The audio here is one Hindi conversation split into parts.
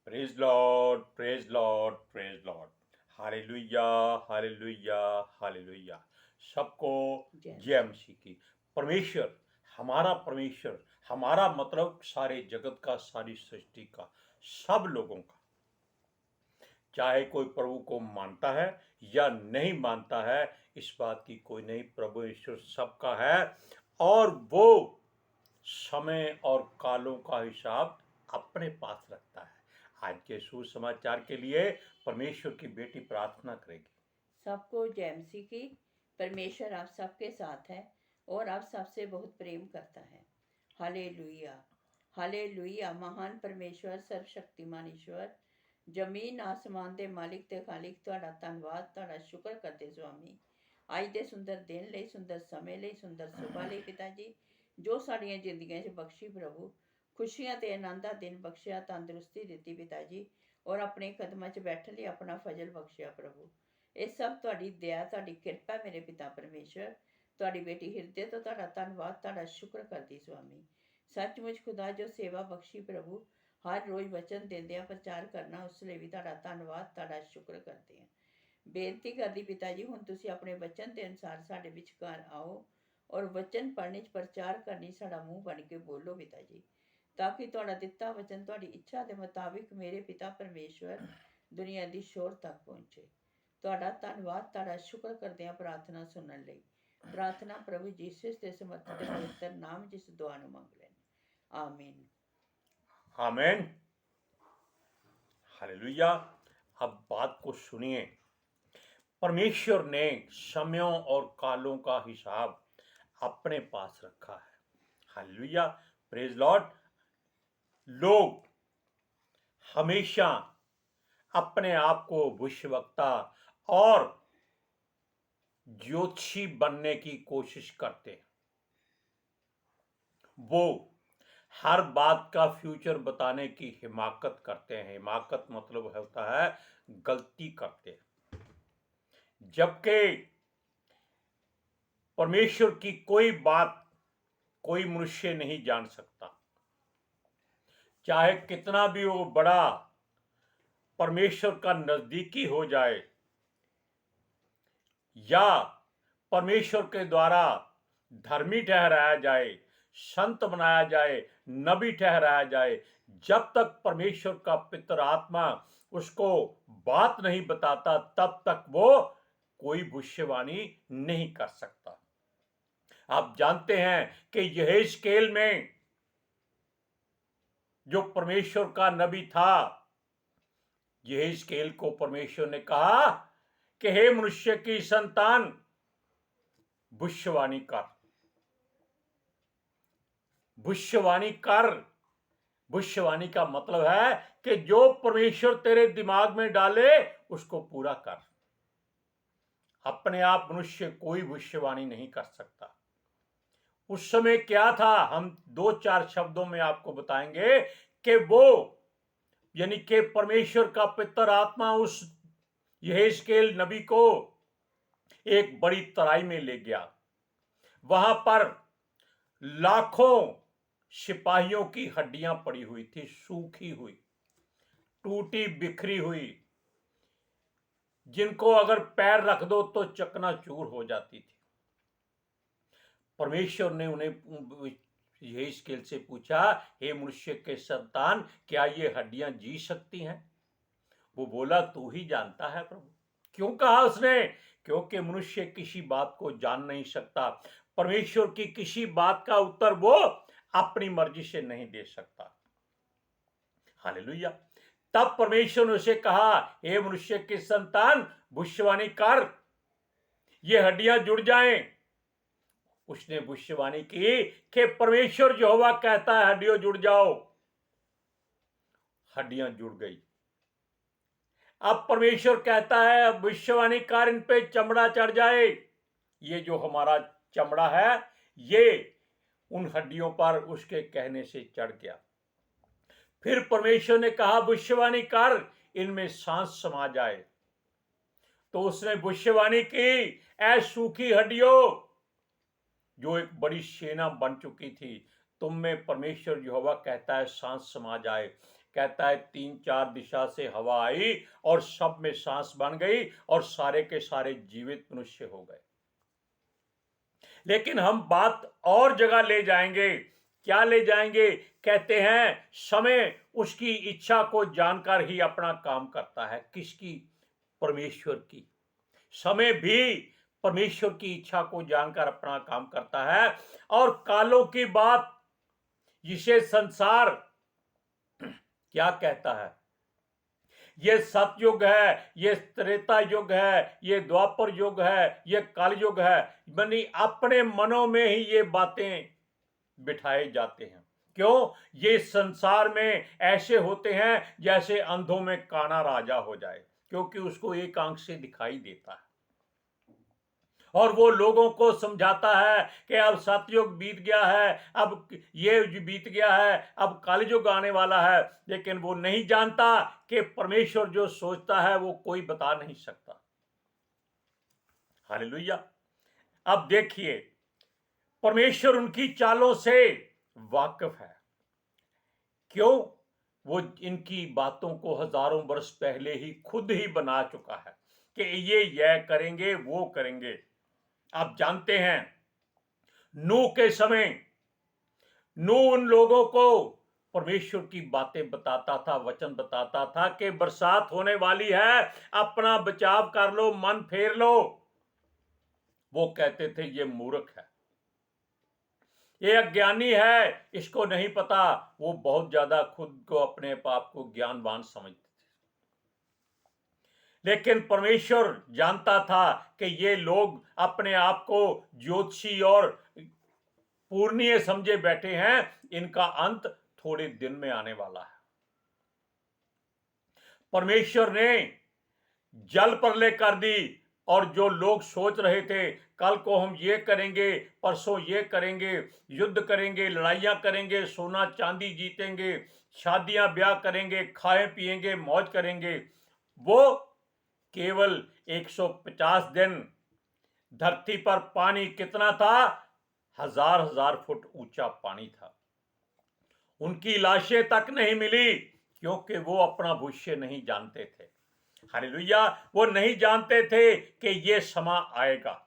Praise Lord, praise Lord, praise Lord. Hallelujah, hallelujah, hallelujah. सबको जय मसीह की। परमेश्वर, हमारा परमेश्वर, हमारा मतलब सारे जगत का, सारी सृष्टि का, सब लोगों का, चाहे कोई प्रभु को मानता है या नहीं मानता है, इस बात की कोई नहीं। प्रभु ईश्वर सबका है और वो समय और कालों का हिसाब अपने पास रखता है। आज के सुसमाचार के लिए परमेश्वर की बेटी प्रार्थना करेगी। सबको जय मसीह की। परमेश्वर आप सबके साथ है और आप सबसे बहुत प्रेम करता है। Hallelujah, hallelujah. महान परमेश्वर, सर्वशक्तिमान ईश्वर, जमीन आसमान दे मालिक ते खालिक, तुहाडा धन्नवाद, तुहाडा शुक्र करते स्वामी। ਅੱਜ ਦੇ ਸੁੰਦਰ ਦਿਨ ਲਈ, ਸੁੰਦਰ ਸਮੇਂ ਲਈ, ਸੁੰਦਰ ਸੁਬਾਹ ਲਈ ਪਿਤਾ ਜੀ, ਜੋ ਸਾਡੀਆਂ ਜ਼ਿੰਦਗੀਆਂ 'ਚ ਬਖਸ਼ੀ ਪ੍ਰਭੂ। ਖੁਸ਼ੀਆਂ ਤੇ ਆਨੰਦ ਦਾ ਦਿਨ ਬਖਸ਼ਿਆ, ਤੰਦਰੁਸਤੀ ਦਿੱਤੀ ਪਿਤਾ ਜੀ, ਔਰ ਆਪਣੇ ਕਦਮਾਂ 'ਚ ਬੈਠਣ ਲਈ ਆਪਣਾ ਫਜ਼ਲ ਬਖਸ਼ਿਆ ਪ੍ਰਭੂ। ਇਹ ਸਭ ਤੁਹਾਡੀ ਦਇਆ, ਤੁਹਾਡੀ ਕਿਰਪਾ ਮੇਰੇ ਪਿਤਾ ਪਰਮੇਸ਼ਰ। ਤੁਹਾਡੀ ਬੇਟੀ ਹਿਰਦੇ ਤੋਂ ਤੁਹਾਡਾ ਧੰਨਵਾਦ, ਤੁਹਾਡਾ ਸ਼ੁਕਰ ਕਰਦੀ स्वामी। सचमुच खुदा जो सेवा बख्शी प्रभु, हर रोज वचन देंदे प्रचार करना, उस लिए भी ਤੁਹਾਡਾ ਧੰਨਵਾਦ, ਤੁਹਾਡਾ ਸ਼ੁਕਰ ਕਰਦੇ ਹਾਂ। ਬੇਨਤੀ ਕਰਦੀ ਪਿਤਾ ਜੀ, ਹੁਣ ਤੁਸੀਂ ਆਪਣੇ ਵਚਨ ਦੇ ਅਨੁਸਾਰ ਸਾਡੇ ਵਿਚਕਾਰ ਆਓ ਔਰ ਵਚਨ ਪੜ੍ਹਨੇ 'ਚ ਪ੍ਰਚਾਰ ਕਰਨੀ ਸਾਡਾ ਮੂੰਹ ਬਣ ਕੇ ਬੋਲੋ ਪਿਤਾ ਜੀ, ਤਾਂ ਕਿ ਤੁਹਾਡਾ ਦਿੱਤਾ ਵਚਨ ਤੁਹਾਡੀ ਇੱਛਾ ਦੇ ਮੁਤਾਬਿਕ ਮੇਰੇ ਪਿਤਾ ਪਰਮੇਸ਼ਵਰ ਦੁਨੀਆ ਦੀ ਸ਼ੋਰ ਤੱਕ ਪਹੁੰਚੇ। ਤੁਹਾਡਾ ਧੰਨਵਾਦ, ਤੁਹਾਡਾ ਸ਼ੁਕਰ ਕਰਦੇ ਹਾਂ ਪ੍ਰਾਰਥਨਾ ਸੁਣਨ ਲਈ। प्रार्थना प्रभु यीशु के समर्थ के पवित्र नाम जिस दुआ नु मंग लें, आमीन। आमीन, हालेलुया। अब बात को सुनिए। परमेश्वर ने समयों और कालों का हिसाब अपने पास रखा है। Hallelujah, praise Lord. लोग हमेशा अपने आप को भविष्यवक्ता और ज्योतिषी बनने की कोशिश करते हैं। वो हर बात का फ्यूचर बताने की हिमाकत करते हैं। हिमाकत मतलब होता है गलती करते हैं। जबकि परमेश्वर की कोई बात कोई मनुष्य नहीं जान सकता, चाहे कितना भी वो बड़ा परमेश्वर का नजदीकी हो जाए या परमेश्वर के द्वारा धर्मी ठहराया जाए, संत बनाया जाए, नबी ठहराया जाए, जब तक परमेश्वर का पितर आत्मा उसको बात नहीं बताता, तब तक वो कोई भविष्यवाणी नहीं कर सकता। आप जानते हैं कि यहेजकेल में जो परमेश्वर का नबी था, यहेजकेल को परमेश्वर ने कहा कि हे मनुष्य की संतान, भविष्यवाणी कर, भविष्यवाणी कर। भविष्यवाणी का मतलब है कि जो परमेश्वर तेरे दिमाग में डाले उसको पूरा कर। अपने आप मनुष्य कोई भविष्यवाणी नहीं कर सकता। उस समय क्या था, हम 2-4 शब्दों में आपको बताएंगे कि वो यानी कि परमेश्वर का पितर आत्मा उस यहेजकेल नबी को एक बड़ी तराई में ले गया। वहां पर लाखों सिपाहियों की हड्डियां पड़ी हुई थी, सूखी हुई, टूटी बिखरी हुई, जिनको अगर पैर रख दो तो चकनाचूर हो जाती थी। परमेश्वर ने उन्हें यहेजकेल से पूछा, हे मनुष्य के संतान, क्या ये हड्डियां जी सकती हैं? वो बोला, तू ही जानता है प्रभु। क्यों कहा उसने? क्योंकि मनुष्य किसी बात को जान नहीं सकता। परमेश्वर की किसी बात का उत्तर वो अपनी मर्जी से नहीं दे सकता। हालेलुया। तब परमेश्वर ने उसे कहा, हे मनुष्य के संतान, भविष्यवाणी कर, ये हड्डियां जुड़ जाएं। उसने भविष्यवाणी की कि परमेश्वर यहोवा कहता है, हड्डियों जुड़ जाओ। हड्डियां जुड़ गई। अब परमेश्वर कहता है, भविष्यवाणी कर, इन पे चमड़ा चढ़ जाए। ये जो हमारा चमड़ा है, ये उन हड्डियों पर उसके कहने से चढ़ गया। फिर परमेश्वर ने कहा, भविष्यवाणी कर, इनमें सांस समा जाए। तो उसने भविष्यवाणी की, ऐ सूखी हड्डियों, जो एक बड़ी सेना बन चुकी थी, तुम में परमेश्वर यहोवा कहता है सांस समा जाए। कहता है 3-4 दिशा से हवा आई और सब में सांस बन गई और सारे के सारे जीवित मनुष्य हो गए। लेकिन हम बात और जगह ले जाएंगे। क्या ले जाएंगे? कहते हैं समय उसकी इच्छा को जानकर ही अपना काम करता है। किसकी? परमेश्वर की। समय भी परमेश्वर की इच्छा को जानकर अपना काम करता है। और कालों की बात जिसे संसार क्या कहता है, ये सतयुग है, ये त्रेता युग है, ये द्वापर युग है, ये कल युग है, बनी अपने मनों में ही ये बातें बिठाए जाते हैं। क्यों? ये संसार में ऐसे होते हैं जैसे अंधों में काना राजा हो जाए, क्योंकि उसको एक आंख से दिखाई देता है और वो लोगों को समझाता है कि अब सतयुग बीत गया है, अब ये बीत गया है, अब कलयुग आने वाला है। लेकिन वो नहीं जानता कि परमेश्वर जो सोचता है वो कोई बता नहीं सकता। हालेलुया। अब देखिए, परमेश्वर उनकी चालों से वाकिफ है। क्यों? वो इनकी बातों को हजारों वर्ष पहले ही खुद ही बना चुका है कि ये यह करेंगे, वो करेंगे। आप जानते हैं, नूह के समय नूह उन लोगों को परमेश्वर की बातें बताता था, वचन बताता था कि बरसात होने वाली है, अपना बचाव कर लो, मन फेर लो। वो कहते थे ये मूर्ख है, ये अज्ञानी है, इसको नहीं पता। वो बहुत ज्यादा खुद को, अपने आप को ज्ञानवान समझते थे। लेकिन परमेश्वर जानता था कि ये लोग अपने आप को ज्योतिषी और पूर्णीय समझे बैठे हैं, इनका अंत थोड़े दिन में आने वाला है। परमेश्वर ने जल प्रलय कर दी और जो लोग सोच रहे थे कल को हम ये करेंगे, परसों ये करेंगे, युद्ध करेंगे, लड़ाइयां करेंगे, सोना चांदी जीतेंगे, शादियां ब्याह करेंगे, खाएं पिएंगे, मौज करेंगे, वो केवल 150 दिन धरती पर पानी कितना था? 1000 फुट ऊंचा पानी था। उनकी लाशें तक नहीं मिली क्योंकि वो अपना भविष्य नहीं जानते थे। हालेलुया। वो नहीं जानते थे कि ये समा आएगा।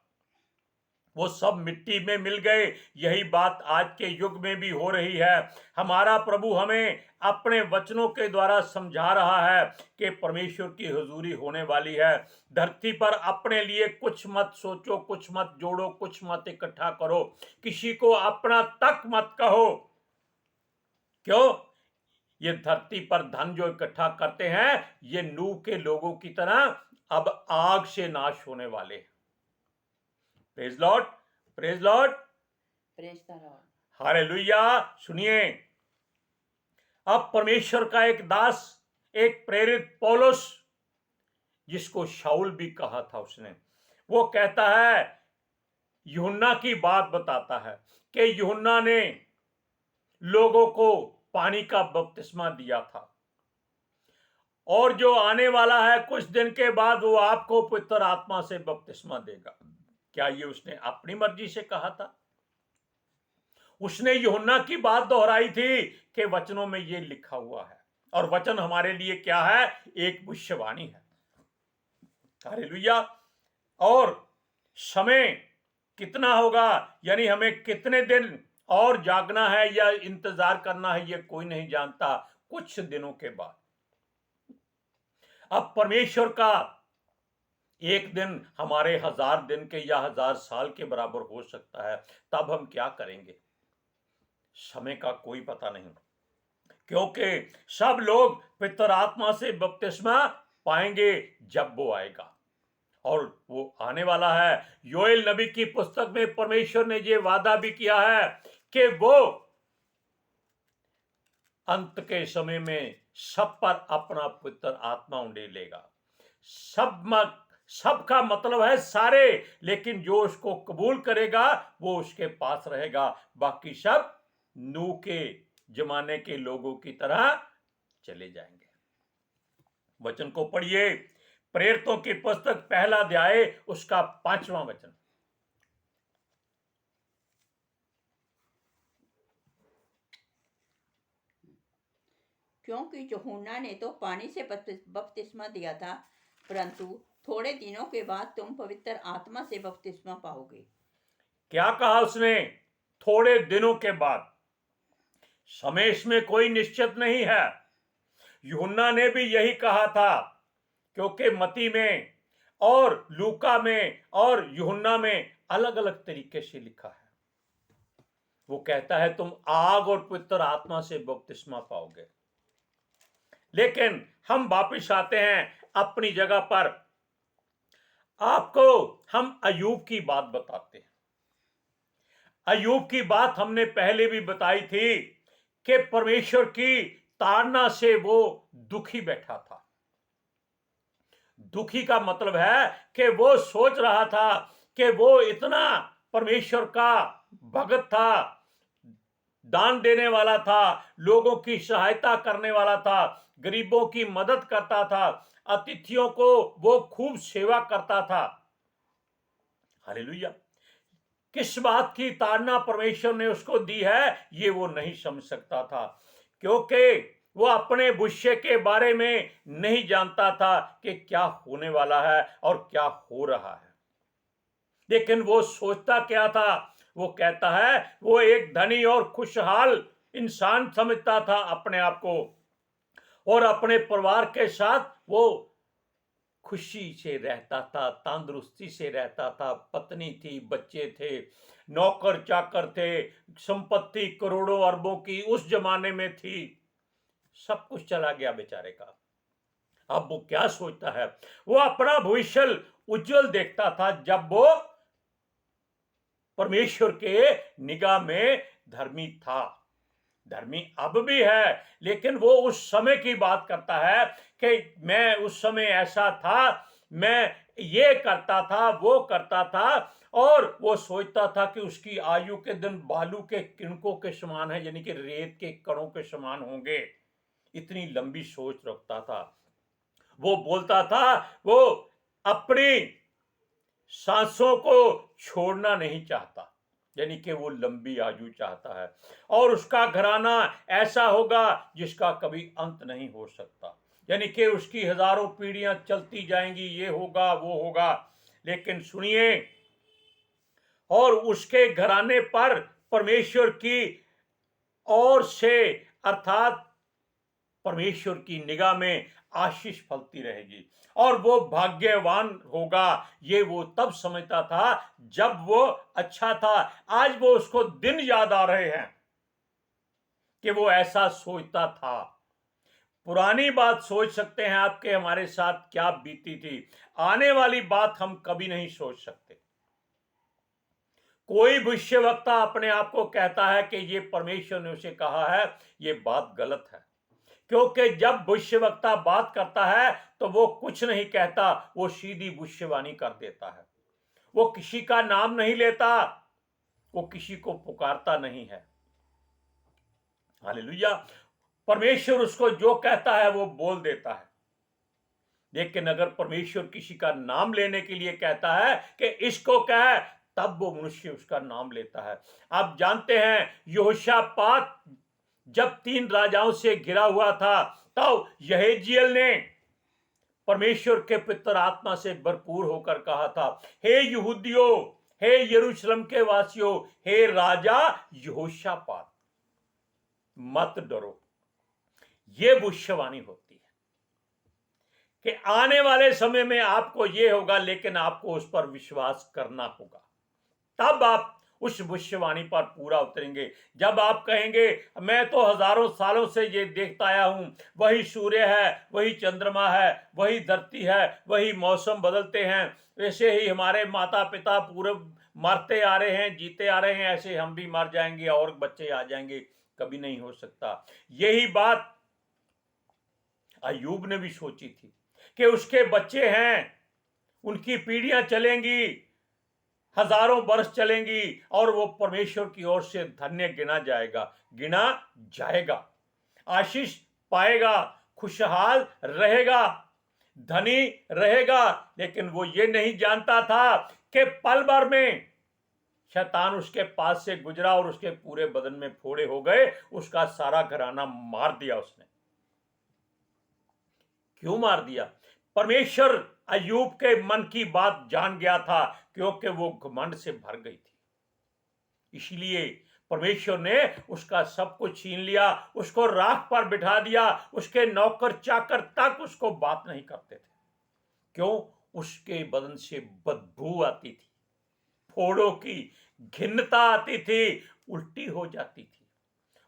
वो सब मिट्टी में मिल गए। यही बात आज के युग में भी हो रही है। हमारा प्रभु हमें अपने वचनों के द्वारा समझा रहा है कि परमेश्वर की हुजूरी होने वाली है। धरती पर अपने लिए कुछ मत सोचो, कुछ मत जोड़ो, कुछ मत इकट्ठा करो, किसी को अपना तक मत कहो। क्यों? ये धरती पर धन जो इकट्ठा करते हैं, ये नूह के लोगों की तरह अब आग से नाश होने वाले हैं। Praise Lord, praise Lord, praise the Lord. Hallelujah. सुनिए, अब परमेश्वर का एक दास, एक प्रेरित पौलुस, जिसको शाऊल भी कहा था उसने, वो कहता है, यूहन्ना की बात बताता है कि यूहन्ना ने लोगों को पानी का बपतिस्मा दिया था और जो आने वाला है कुछ दिन के बाद वो आपको पवित्र आत्मा से बपतिस्मा देगा। क्या ये उसने अपनी मर्जी से कहा था? उसने यूहन्ना की बात दोहराई थी कि वचनों में ये लिखा हुआ है और वचन हमारे लिए क्या है? एक भविष्यवाणी है। हालेलुया। और समय कितना होगा, यानी हमें कितने दिन और जागना है या इंतजार करना है, ये कोई नहीं जानता। कुछ दिनों के बाद अब परमेश्वर का एक दिन हमारे 1000 दिन के या 1000 साल के बराबर हो सकता है। तब हम क्या करेंगे? समय का कोई पता नहीं, क्योंकि सब लोग पवित्र आत्मा से बपतिस्मा पाएंगे जब वो आएगा। और वो आने वाला है। योएल नबी की पुस्तक में परमेश्वर ने ये वादा भी किया है कि वो अंत के समय में सब पर अपना पवित्र आत्मा उंडेलेगा। सब का मतलब है सारे, लेकिन जो उसको कबूल करेगा वो उसके पास रहेगा। बाकी सब नूह के जमाने के लोगों की तरह चले जाएंगे। वचन को पढ़िए, प्रेरितों की पुस्तक पहला अध्याय उसका 5वां वचन। क्योंकि यूहन्ना ने तो पानी से बपतिस्मा दिया था, परंतु थोड़े दिनों के बाद तुम पवित्र आत्मा से बपतिस्मा पाओगे। क्या कहा उसने? थोड़े दिनों के बाद। समय इसमें कोई निश्चित नहीं है। यूहन्ना ने भी यही कहा था, क्योंकि मती में और लूका में और यूहन्ना में अलग अलग तरीके से लिखा है। वो कहता है तुम आग और पवित्र आत्मा से बपतिस्मा पाओगे। लेकिन हम वापिस आते हैं अपनी जगह पर। आपको हम अय्यूब की बात बताते हैं। अय्यूब की बात हमने पहले भी बताई थी कि परमेश्वर की ताड़ना से वो दुखी बैठा था। दुखी का मतलब है कि वो सोच रहा था कि वो इतना परमेश्वर का भगत था, दान देने वाला था, लोगों की सहायता करने वाला था, गरीबों की मदद करता था, अतिथियों को वो खूब सेवा करता था। हालेलुया। किस बात की ताड़ना परमेश्वर ने उसको दी है ये वो नहीं समझ सकता था, क्योंकि वो अपने भविष्य के बारे में नहीं जानता था कि क्या होने वाला है और क्या हो रहा है। लेकिन वो सोचता क्या था? वो कहता है वो एक धनी और खुशहाल इंसान समझता था अपने आप को, और अपने परिवार के साथ वो खुशी से रहता था, तंदुरुस्ती से रहता था। पत्नी थी, बच्चे थे, नौकर चाकर थे, संपत्ति करोड़ों अरबों की उस जमाने में थी। सब कुछ चला गया बेचारे का। अब वो क्या सोचता है? वो अपना भविष्य उज्जवल देखता था जब वो परमेश्वर के निगाह में धर्मी था। धर्मी अब भी है, लेकिन वो उस समय की बात करता है कि मैं उस समय ऐसा था, मैं ये करता था, वो करता था, और वो सोचता था कि उसकी आयु के दिन बालू के किणकों के समान है, यानी कि रेत के कणों के समान होंगे। इतनी लंबी सोच रखता था। वो बोलता था वो अपनी सांसों को छोड़ना नहीं चाहता, यानी कि वो लंबी आयु चाहता है, और उसका घराना ऐसा होगा जिसका कभी अंत नहीं हो सकता, यानी कि उसकी हजारों पीढ़ियां चलती जाएंगी, ये होगा वो होगा। लेकिन सुनिए, और उसके घराने पर परमेश्वर की ओर से, अर्थात परमेश्वर की निगाह में आशीष फलती रहेगी, और वो भाग्यवान होगा। ये वो तब समझता था जब वो अच्छा था। आज वो उसको दिन याद आ रहे हैं कि वो ऐसा सोचता था। पुरानी बात सोच सकते हैं आपके हमारे साथ क्या बीती थी, आने वाली बात हम कभी नहीं सोच सकते। कोई भविष्यवक्ता अपने आप को कहता है कि ये परमेश्वर ने उसे कहा है, ये बात गलत है। क्योंकि जब भविष्यवक्ता बात करता है तो वो कुछ नहीं कहता, वो सीधी भविष्यवाणी कर देता है। वो किसी का नाम नहीं लेता, वो किसी को पुकारता नहीं है। हालेलुया। परमेश्वर उसको जो कहता है वो बोल देता है। लेकिन अगर परमेश्वर किसी का नाम लेने के लिए कहता है कि इसको कह, तब वो मनुष्य उसका नाम लेता है। आप जानते हैं यहोशापात जब 3 राजाओं से घिरा हुआ था, तब यहेजियल ने परमेश्वर के पवित्र आत्मा से भरपूर होकर कहा था, हे यहूदियों, हे यरूशलेम के वासियों, हे राजा यहोशापात, मत डरो। ये भविष्यवाणी होती है कि आने वाले समय में आपको ये होगा, लेकिन आपको उस पर विश्वास करना होगा, तब आप उस भविष्यवाणी पर पूरा उतरेंगे। जब आप कहेंगे मैं तो हजारों सालों से ये देखता आया हूं, वही सूर्य है, वही चंद्रमा है, वही धरती है, वही मौसम बदलते हैं, वैसे ही हमारे माता पिता पूरे मरते आ रहे हैं, जीते आ रहे हैं, ऐसे हम भी मर जाएंगे और बच्चे आ जाएंगे, कभी नहीं हो सकता। यही बात अय्यूब ने भी सोची थी कि उसके बच्चे हैं, उनकी पीढ़ियां चलेंगी, हजारों वर्ष चलेंगी, और वो परमेश्वर की ओर से धन्य गिना जाएगा, आशीष पाएगा, खुशहाल रहेगा, धनी रहेगा। लेकिन वो ये नहीं जानता था कि पल भर में शैतान उसके पास से गुजरा और उसके पूरे बदन में फोड़े हो गए, उसका सारा घराना मार दिया उसने। क्यों मार दिया? परमेश्वर अय्यूब के मन की बात जान गया था, क्योंकि वो घमंड से भर गई थी। इसलिए परमेश्वर ने उसका सब कुछ छीन लिया, उसको राख पर बिठा दिया। उसके नौकर चाकर तक उसको बात नहीं करते थे। क्यों? उसके बदन से बदबू आती थी, फोड़ों की घिन्नता आती थी, उल्टी हो जाती थी।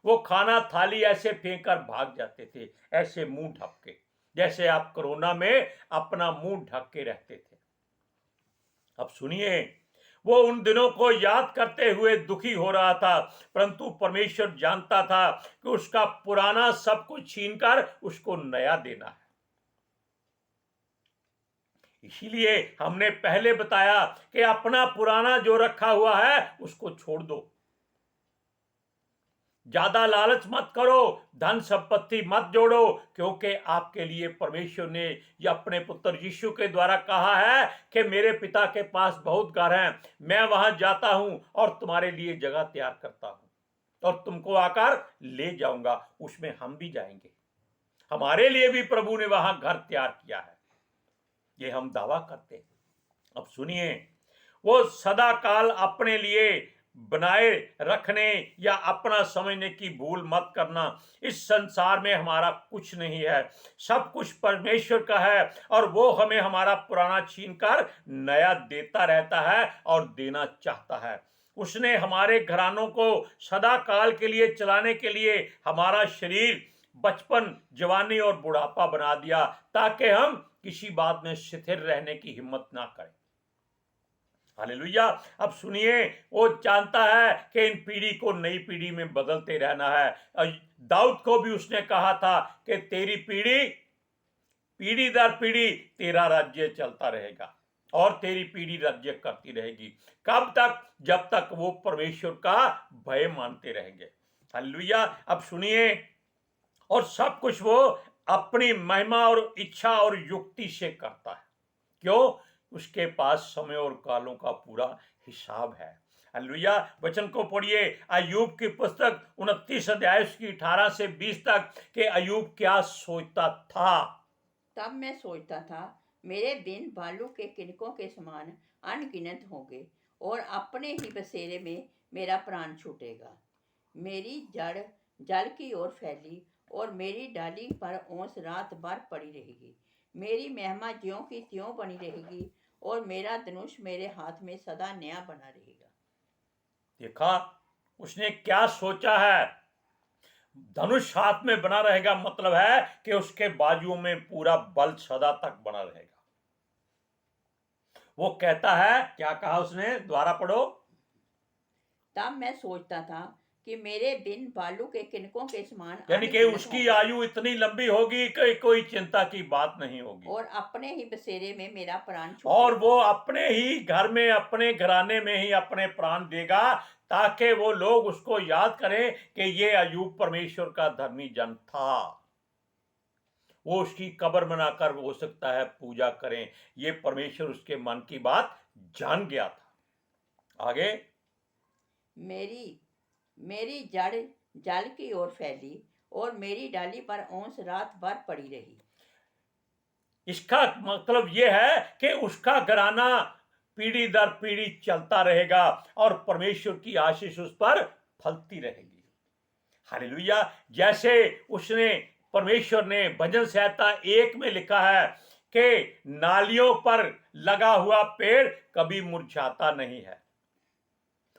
वो खाना थाली ऐसे फेंक कर भाग जाते थे, ऐसे मुंह ढक के, जैसे आप कोरोना में अपना मुंह ढक के रहते थे। अब सुनिए, वो उन दिनों को याद करते हुए दुखी हो रहा था, परंतु परमेश्वर जानता था कि उसका पुराना सब कुछ छीनकर उसको नया देना है। इसीलिए हमने पहले बताया कि अपना पुराना जो रखा हुआ है उसको छोड़ दो। ज्यादा लालच मत करो, धन संपत्ति मत जोड़ो, क्योंकि आपके लिए परमेश्वर ने ये अपने पुत्र यीशु के द्वारा कहा है कि मेरे पिता के पास बहुत घर हैं, मैं वहां जाता हूं और तुम्हारे लिए जगह तैयार करता हूं और तुमको आकर ले जाऊंगा, उसमें हम भी जाएंगे। हमारे लिए भी प्रभु ने वहां घर तैयार किया है, ये हम दावा करते हैं। अब सुनिए, वो सदा काल अपने लिए बनाए रखने या अपना समझने की भूल मत करना। इस संसार में हमारा कुछ नहीं है, सब कुछ परमेश्वर का है और वो हमें हमारा पुराना छीन कर नया देता रहता है और देना चाहता है। उसने हमारे घरानों को सदा काल के लिए चलाने के लिए हमारा शरीर बचपन, जवानी और बुढ़ापा बना दिया, ताकि हम किसी बात में शिथिल रहने की हिम्मत ना करें। हालेलुया। अब सुनिए, वो जानता है कि इन पीढ़ी को नई पीढ़ी में बदलते रहना है। दाऊद को भी उसने कहा था कि तेरी पीढ़ी, पीढ़ी दर पीढ़ी तेरा राज्य चलता रहेगा और तेरी पीढ़ी राज्य करती रहेगी। कब तक? जब तक वो परमेश्वर का भय मानते रहेंगे। हालेलुया। अब सुनिए, और सब कुछ वो अपनी महिमा और इच्छा और युक्ति से करता है। क्यों? उसके पास समय और कालों का पूरा हिसाब है। हालेलुया। वचन को पढ़िए, अय्यूब की पुस्तक 29 अध्याय की 18 से 20 तक कि अय्यूब क्या सोचता था। तब मैं सोचता था, मेरे दिन बालू के किनकों के समान अनगिनत होंगे और अपने ही बसेरे में मेरा प्राण छूटेगा। मेरी जड़ जल की ओर फैली और मेरी डाली पर ओस रात भर पड़ी रहेगी। मेरी महिमा ज्यों की त्यों बनी रहेगी और मेरा धनुष मेरे हाथ में सदा नया बना रहेगा। देखा उसने क्या सोचा है? धनुष हाथ में बना रहेगा, मतलब है कि उसके बाजुओं में पूरा बल सदा तक बना रहेगा। वो कहता है, क्या कहा उसने? द्वारा पढ़ो। तब मैं सोचता था कि मेरे दिन बालू के किनकों के समान यानी कि अनगिनत उसकी होंगे आयु इतनी लंबी होगी कि कोई चिंता की बात नहीं होगी। और अपने ही बसेरे में मेरा प्राण और छूटेगा। वो अपने ही घर में, अपने घराने में ही अपने प्राण देगा, ताकि वो लोग उसको याद करें कि ये अय्यूब परमेश्वर का धर्मी जन था। वो उसकी कब्र बनाकर हो सकता है पूजा करें। ये परमेश्वर उसके मन की बात जान गया था। आगे, मेरी मेरी जड़ जल की ओर फैली और मेरी डाली पर ओस रात भर पड़ी रही। इसका मतलब यह है कि उसका घराना पीढ़ी दर पीढ़ी चलता रहेगा और परमेश्वर की आशीष उस पर फलती रहेगी। हालेलुया। जैसे उसने, परमेश्वर ने भजन संहिता 1 में लिखा है कि नालियों पर लगा हुआ पेड़ कभी मुरझाता नहीं है,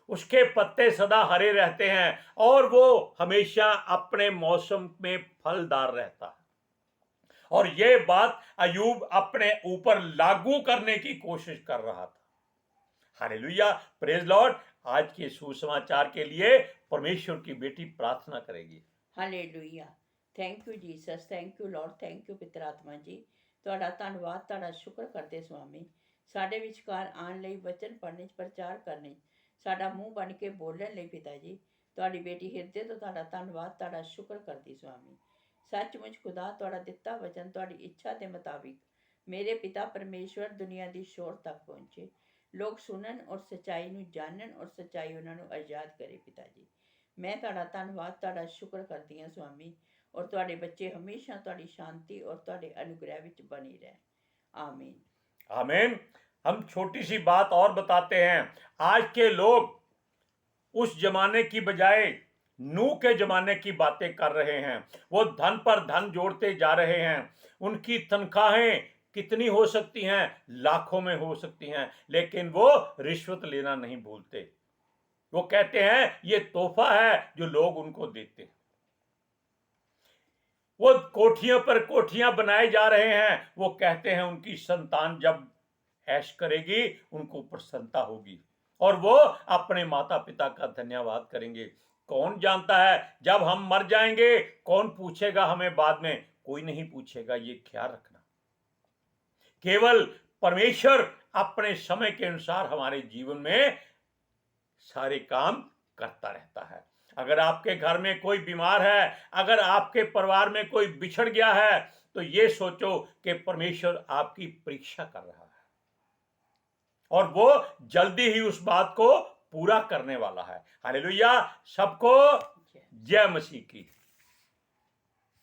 उसके पत्ते सदा हरे रहते हैं और वो हमेशा अपने मौसम में फलदार रहता है। और ये बात अयूब अपने ऊपर लागू करने की कोशिश कर रहा था। Hallelujah, praise Lord. आज के सुसमाचार के लिए परमेश्वर की बेटी प्रार्थना करेगी। Hallelujah. Thank you Jesus, thank you Lord, thank you पितर आत्मा जी। ਤੁਹਾਡਾ ਧੰਨਵਾਦ, ਤੁਹਾਡਾ ਸ਼ੁਕਰ ਕਰਦੇ ਸੁਆਮੀ, ਸਾਡੇ ਵਿਚਕਾਰ ਆਉਣ ਲਈ, ਵਚਨ ਪੜ੍ਹਨੇ 'ਚ, ਪ੍ਰਚਾਰ ਕਰਨੇ 'ਚ, ਸਾਡਾ ਮੂੰਹ ਬਣ ਕੇ ਬੋਲਣ ਲਈ ਪਿਤਾ ਜੀ। ਤੁਹਾਡੀ ਬੇਟੀ ਹਿਰਦੇ ਤੋਂ ਤੁਹਾਡਾ ਧੰਨਵਾਦ, ਤੁਹਾਡਾ ਸ਼ੁਕਰ ਕਰਦੀ ਸੁਆਮੀ। ਸੱਚਮੁੱਚ ਖੁਦਾ, ਤੁਹਾਡਾ ਦਿੱਤਾ ਵਚਨ ਤੁਹਾਡੀ ਇੱਛਾ ਦੇ ਮੁਤਾबिक ਮੇਰੇ ਪਿਤਾ ਪਰਮੇਸ਼ਵਰ ਦੁਨੀਆ ਦੀ ਸ਼ੋਰ ਤੱਕ ਪਹੁੰਚੇ, ਲੋਕ ਸੁਣਨ ਔਰ ਸੱਚਾਈ ਨੂੰ ਜਾਣਨ ਔਰ ਸੱਚਾਈ ਉਹਨਾਂ ਨੂੰ ਆਜ਼ਾਦ ਕਰੇ ਪਿਤਾ ਜੀ। ਮੈਂ ਤੁਹਾਡਾ ਧੰਨਵਾਦ, ਤੁਹਾਡਾ ਸ਼ੁਕਰ ਕਰਦੀ ਹਾਂ ਸੁਆਮੀ। और ਤੁਹਾਡੇ ਬੱਚੇ ਹਮੇਸ਼ਾ ਤੁਹਾਡੀ ਸ਼ਾਂਤੀ और ਤੁਹਾਡੇ अनुग्रह ਵਿੱਚ ਬਣੇ ਰਹਿਣ आमीन। आमीन। हम छोटी सी बात और बताते हैं। आज के लोग उस जमाने की बजाय नूह के जमाने की बातें कर रहे हैं। वो धन पर धन जोड़ते जा रहे हैं। उनकी तनख्वाहें कितनी हो सकती हैं? लाखों में हो सकती हैं, लेकिन वो रिश्वत लेना नहीं भूलते। वो कहते हैं ये तोहफा है जो लोग उनको देते। वो कोठियों पर कोठियां बनाए जा रहे हैं। वो कहते हैं उनकी संतान जब ऐश करेगी उनको प्रसन्नता होगी और वो अपने माता पिता का धन्यवाद करेंगे। कौन जानता है जब हम मर जाएंगे कौन पूछेगा हमें बाद में? कोई नहीं पूछेगा, ये ख्याल रखना। केवल परमेश्वर अपने समय के अनुसार हमारे जीवन में सारे काम करता रहता है। अगर आपके घर में कोई बीमार है, अगर आपके परिवार में कोई बिछड़ गया है, तो ये सोचो कि परमेश्वर आपकी परीक्षा कर रहा है और वो जल्दी ही उस बात को पूरा करने वाला है। हालेलुया। सबको जय मसीह की।